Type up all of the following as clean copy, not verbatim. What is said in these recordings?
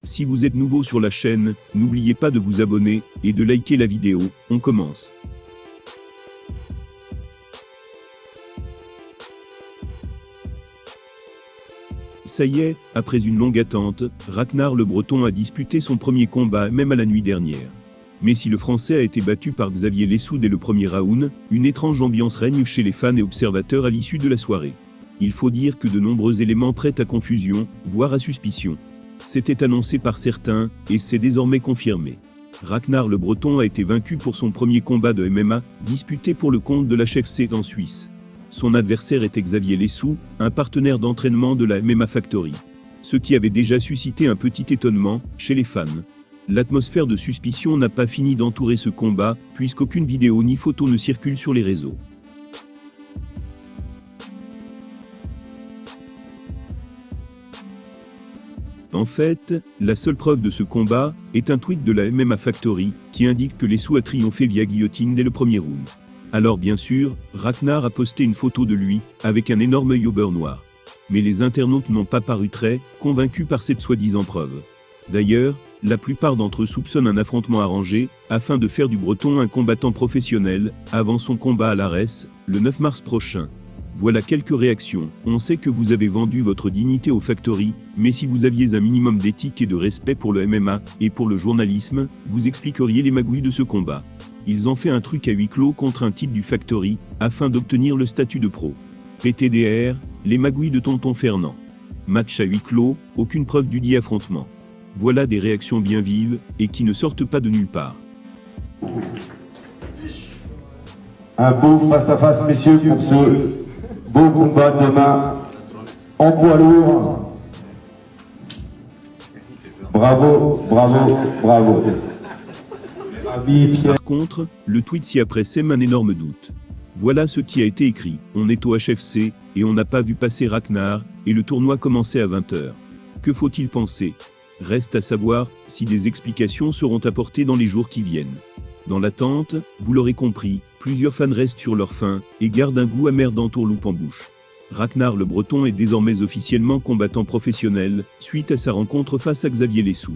Si vous êtes nouveau sur la chaîne, n'oubliez pas de vous abonner et de liker la vidéo. On commence. Ça y est, après une longue attente, Ragnar le Breton a disputé son premier combat même à la nuit dernière. Mais si le Français a été battu par Xavier Lessou dès le premier round, une étrange ambiance règne chez les fans et observateurs à l'issue de la soirée. Il faut dire que de nombreux éléments prêtent à confusion, voire à suspicion. C'était annoncé par certains, et c'est désormais confirmé. Ragnar le Breton a été vaincu pour son premier combat de MMA, disputé pour le compte de l'HFC en Suisse. Son adversaire était Xavier Lessou, un partenaire d'entraînement de la MMA Factory. Ce qui avait déjà suscité un petit étonnement chez les fans. L'atmosphère de suspicion n'a pas fini d'entourer ce combat, puisqu'aucune vidéo ni photo ne circule sur les réseaux. En fait, la seule preuve de ce combat est un tweet de la MMA Factory qui indique que Lessou a triomphé via guillotine dès le premier round. Alors bien sûr, Ragnar a posté une photo de lui avec un énorme œil au beurre noir. Mais les internautes n'ont pas paru très convaincus par cette soi-disant preuve. D'ailleurs, la plupart d'entre eux soupçonnent un affrontement arrangé afin de faire du Breton un combattant professionnel avant son combat à l'ARES, le 9 mars prochain. Voilà quelques réactions. On sait que vous avez vendu votre dignité au Factory, mais si vous aviez un minimum d'éthique et de respect pour le MMA et pour le journalisme, vous expliqueriez les magouilles de ce combat. Ils ont fait un truc à huis clos contre un titre du Factory, afin d'obtenir le statut de pro. PTDR, les magouilles de Tonton Fernand. Match à huis clos, aucune preuve du dit affrontement. Voilà des réactions bien vives, et qui ne sortent pas de nulle part. Un beau face-à-face, messieurs, pour ce beau combat demain en poids lourd. Bravo, bravo, bravo. Par contre, le tweet ci-après sème un énorme doute. Voilà ce qui a été écrit. On est au HFC, et on n'a pas vu passer Ragnar, et le tournoi commençait à 20 h. Que faut-il penser ? Reste à savoir si des explications seront apportées dans les jours qui viennent. Dans l'attente, vous l'aurez compris, plusieurs fans restent sur leur faim et gardent un goût amer d'entourloupe en bouche. Ragnar le Breton est désormais officiellement combattant professionnel, suite à sa rencontre face à Xavier Lessou.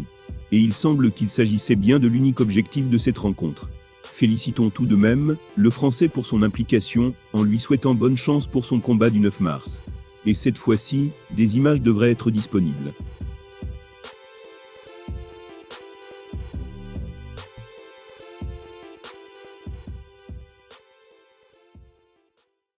Et il semble qu'il s'agissait bien de l'unique objectif de cette rencontre. Félicitons tout de même le Français pour son implication, en lui souhaitant bonne chance pour son combat du 9 mars. Et cette fois-ci, des images devraient être disponibles.